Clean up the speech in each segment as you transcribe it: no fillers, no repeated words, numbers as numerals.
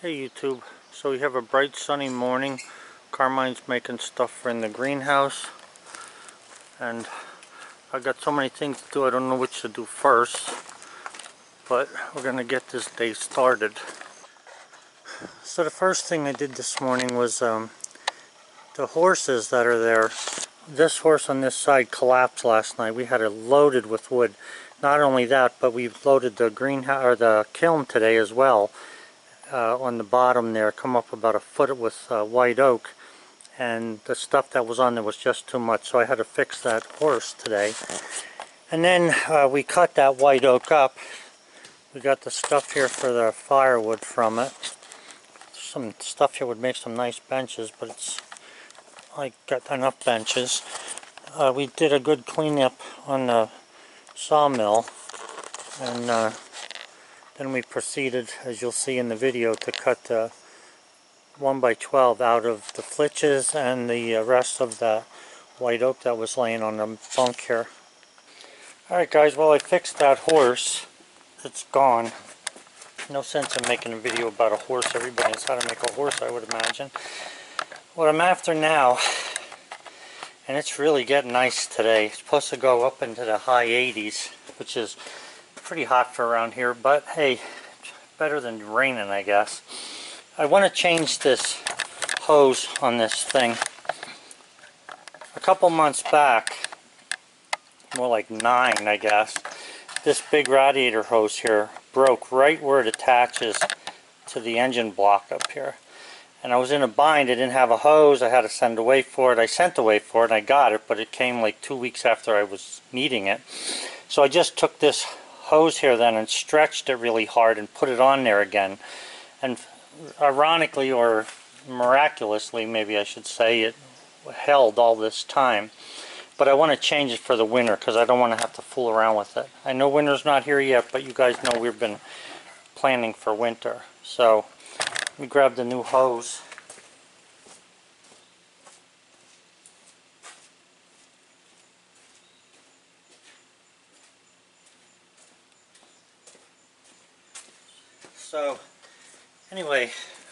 Hey YouTube, so we have a bright sunny morning. Carmine's making stuff for in the greenhouse, and I got so many things to do I don't know which to do first, but we're gonna get this day started. So the first thing I did this morning was the horses that are there. This horse on this side collapsed last night. We had it loaded with wood. Not only that, but we've loaded the greenhouse or the kiln today as well. On the bottom there, come up about a foot with white oak, and the stuff that was on there was just too much, so I had to fix that horse today. And then we cut that white oak up. We got the stuff here for the firewood from it. Some stuff here would make some nice benches, but it's I got enough benches. We did a good cleanup on the sawmill, and then we proceeded, as you'll see in the video, to cut the 1x12 out of the flitches and the rest of the white oak that was laying on the bunk here. Alright guys, well I fixed that horse. It's gone. No sense in making a video about a horse. Everybody knows how to make a horse, I would imagine. What I'm after now, and it's really getting nice today. It's supposed to go up into the high 80s, which is pretty hot for around here, but hey, better than raining, I guess. I want to change this hose on this thing. A couple months back, more like 9 I guess, this big radiator hose here broke right where it attaches to the engine block up here. And I was in a bind. I didn't have a hose. I had to send away for it. I sent away for it and I got it, but it came like 2 weeks after I was needing it. So I just took this hose here then and stretched it really hard and put it on there again, and ironically, or miraculously maybe I should say, it held all this time. But I want to change it for the winter because I don't want to have to fool around with it. I know winter's not here yet, but you guys know we've been planning for winter. So let me grab the new hose. So anyway,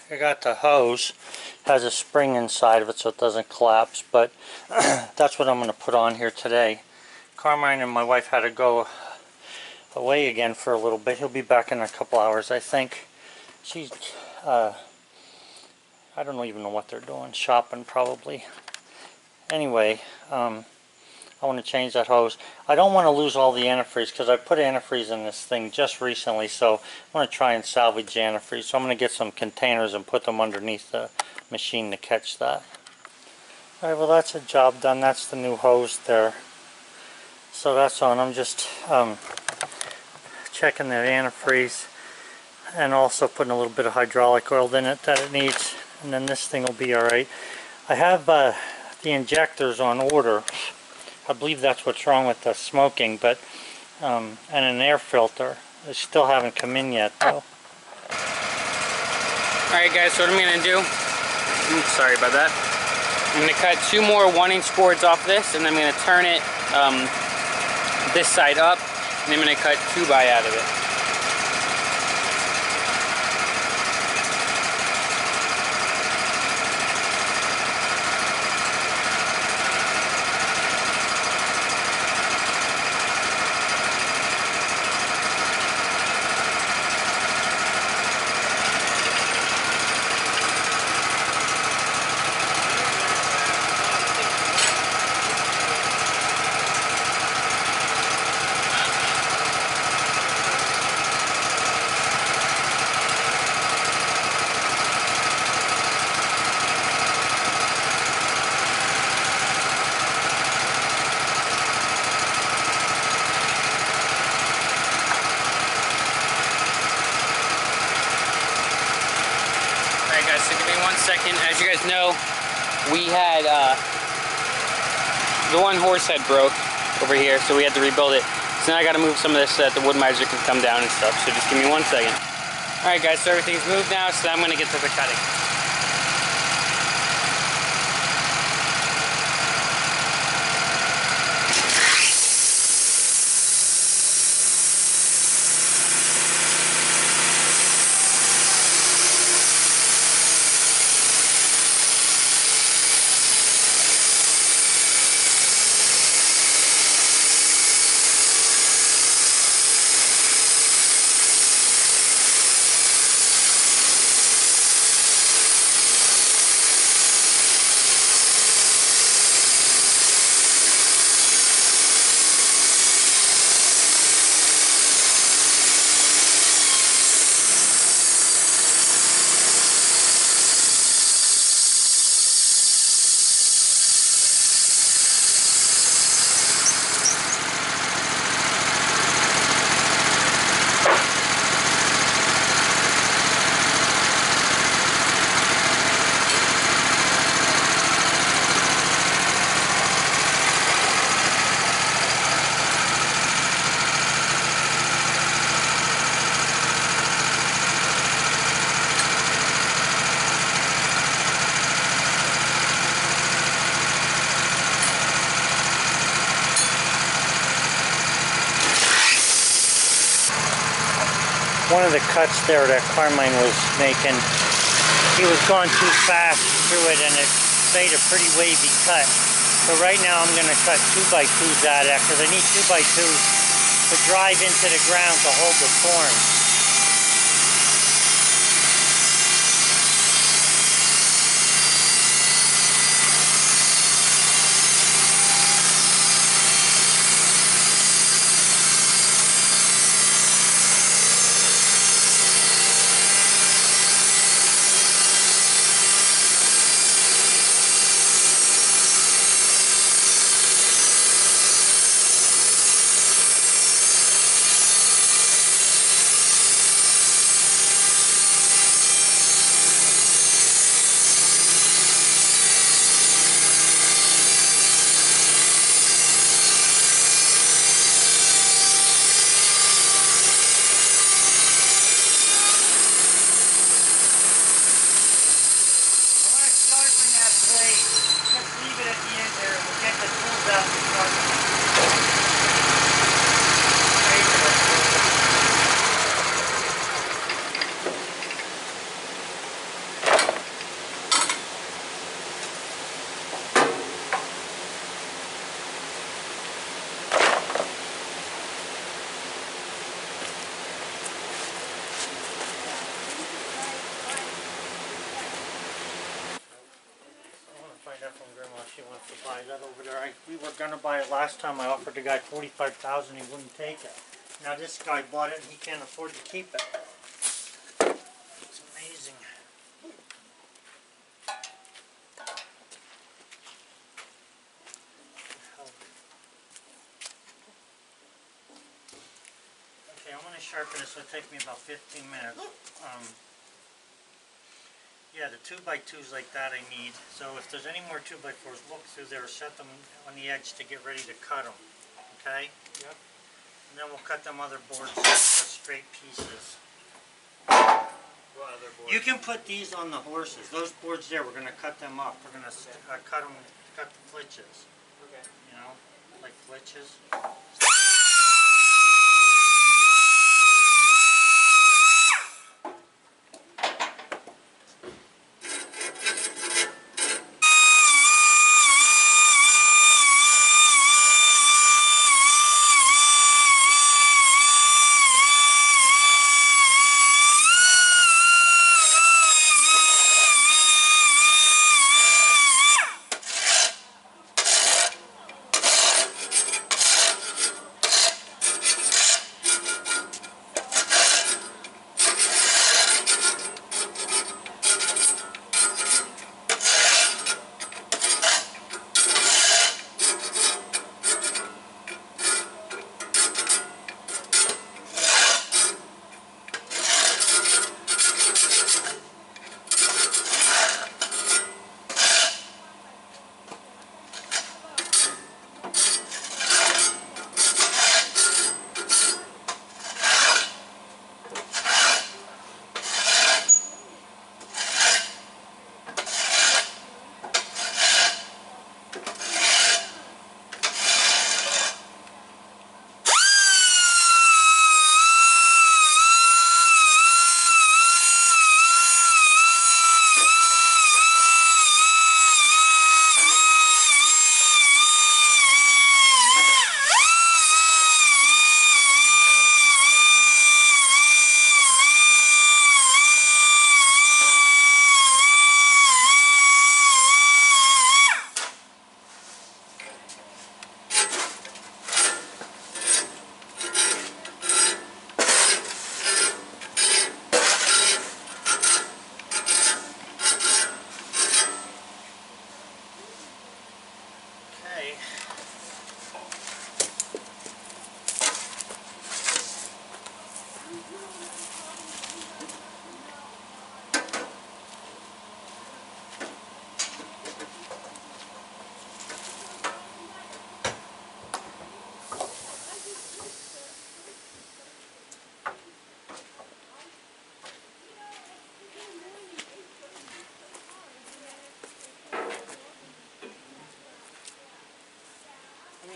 I got the hose. It has a spring inside of it so it doesn't collapse, but that's what I'm going to put on here today. Carmine and my wife had to go away again for a little bit. He'll be back in a couple hours, I think. She's, I don't even know what they're doing. Shopping, probably. Anyway, I want to change that hose. I don't want to lose all the antifreeze because I put antifreeze in this thing just recently, so I want to try and salvage the antifreeze. So I'm going to get some containers and put them underneath the machine to catch that. Alright, well that's a job done. That's the new hose there. So that's on. I'm just checking the antifreeze and also putting a little bit of hydraulic oil in it that it needs, and then this thing will be alright. I have the injectors on order. I believe that's what's wrong with the smoking, but and an air filter. They still haven't come in yet though. Alright guys, so what I'm going to do, sorry about that, I'm going to cut 2 more 1-inch boards off this, and then I'm going to turn it this side up, and I'm going to cut 2x out of it. So give me 1 second. As you guys know, we had the one horse head broke over here, so we had to rebuild it. So now I got to move some of this so that the wood miser can come down and stuff. So just give me 1 second. Alright guys, so everything's moved now, so I'm going to get to the cutting. of the cuts there that Carmine was making, he was going too fast through it and it made a pretty wavy cut. So right now I'm going to cut 2x2s out of that because I need 2x2s to drive into the ground to hold the form. From Grandma, she wants to buy that over there. We were gonna buy it last time. I offered the guy $45,000. He wouldn't take it. Now this guy bought it and he can't afford to keep it. It's amazing. Okay, I'm gonna sharpen this. It'll take me about 15 minutes. Yeah, the 2x2s like that I need. So if there's any more 2x4s, look through there, set them on the edge to get ready to cut them. Okay? Yep. And then we'll cut them other boards as straight pieces. What other boards? You can put these on the horses. Those boards there, we're going to cut them up. We're going to cut the flitches. Okay. You know, like flitches.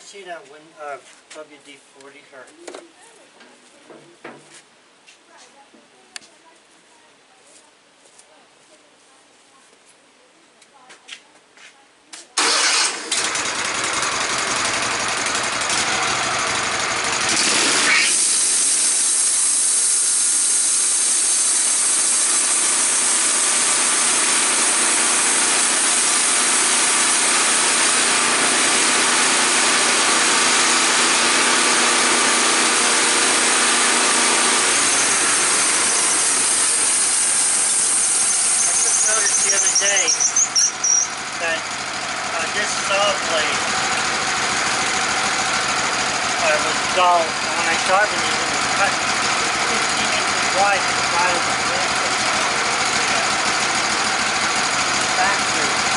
See that WD-40 or the other day that this saw blade was dull, and when I sharpened it, it was cut 15 inches wide to the side of the blade. Factory.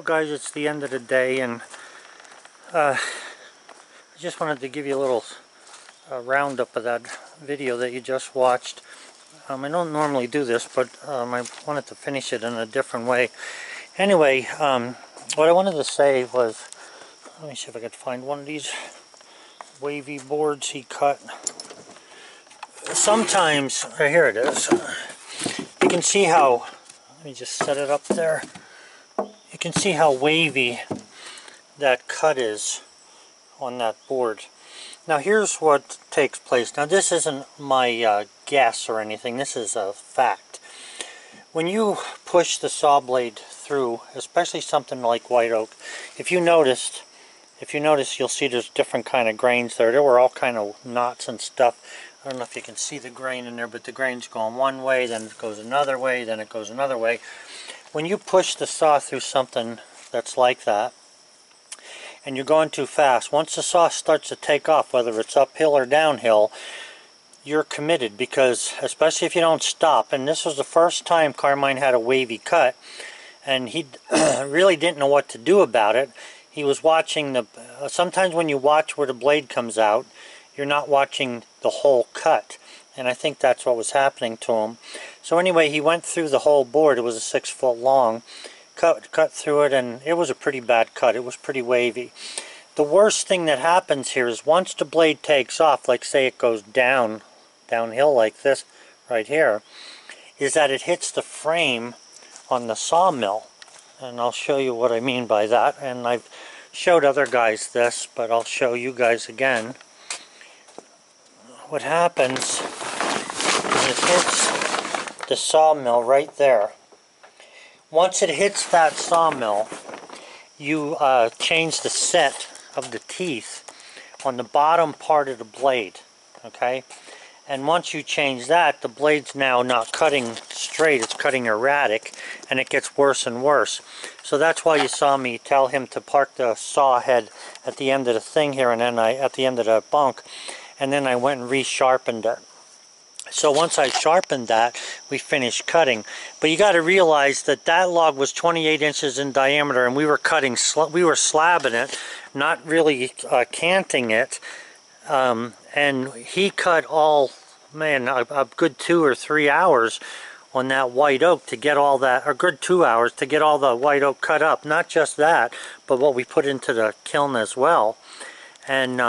guys, it's the end of the day, and I just wanted to give you a little roundup of that video that you just watched. I don't normally do this, but I wanted to finish it in a different way. Anyway, what I wanted to say was, let me see if I could find one of these wavy boards he cut. Sometimes, here it is, you can see how, let me just set it up there, you can see how wavy that cut is on that board. Now here's what takes place. Now this isn't my guess or anything, this is a fact. When you push the saw blade through, especially something like white oak, if you notice, you'll see there's different kind of grains there. There were all kind of knots and stuff. I don't know if you can see the grain in there, but the grain's going one way, then it goes another way, then it goes another way. When you push the saw through something that's like that, and you're going too fast, once the saw starts to take off, whether it's uphill or downhill, you're committed, because especially if you don't stop, and this was the first time Carmine had a wavy cut, and he really didn't know what to do about it. He was watching the, sometimes when you watch where the blade comes out, you're not watching the whole cut, and I think that's what was happening to him. So anyway, he went through the whole board. It was a 6 foot long, cut through it, and it was a pretty bad cut. It was pretty wavy. The worst thing that happens here is once the blade takes off, like say it goes downhill like this right here, is that it hits the frame on the sawmill. And I'll show you what I mean by that. And I've showed other guys this, but I'll show you guys again. What happens is it hits the sawmill right there. Once it hits that sawmill, you change the set of the teeth on the bottom part of the blade, okay? And once you change that, the blade's now not cutting straight, it's cutting erratic, and it gets worse and worse. So that's why you saw me tell him to park the saw head at the end of the thing here, and then at the end of the bunk, and then I went and re-sharpened it. So once I sharpened that, we finished cutting. But you got to realize that that log was 28 inches in diameter, and we were slabbing it, not really canting it. And he cut all, man, a good 2 or 3 hours on that white oak to get all that, or good 2 hours to get all the white oak cut up. Not just that, but what we put into the kiln as well. And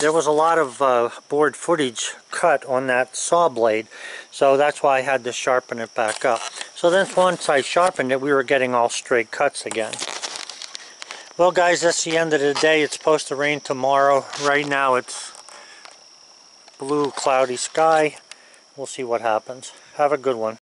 there was a lot of board footage cut on that saw blade, so that's why I had to sharpen it back up. So then once I sharpened it, we were getting all straight cuts again. Well guys, that's the end of the day. It's supposed to rain tomorrow. Right now it's blue, cloudy sky. We'll see what happens. Have a good one.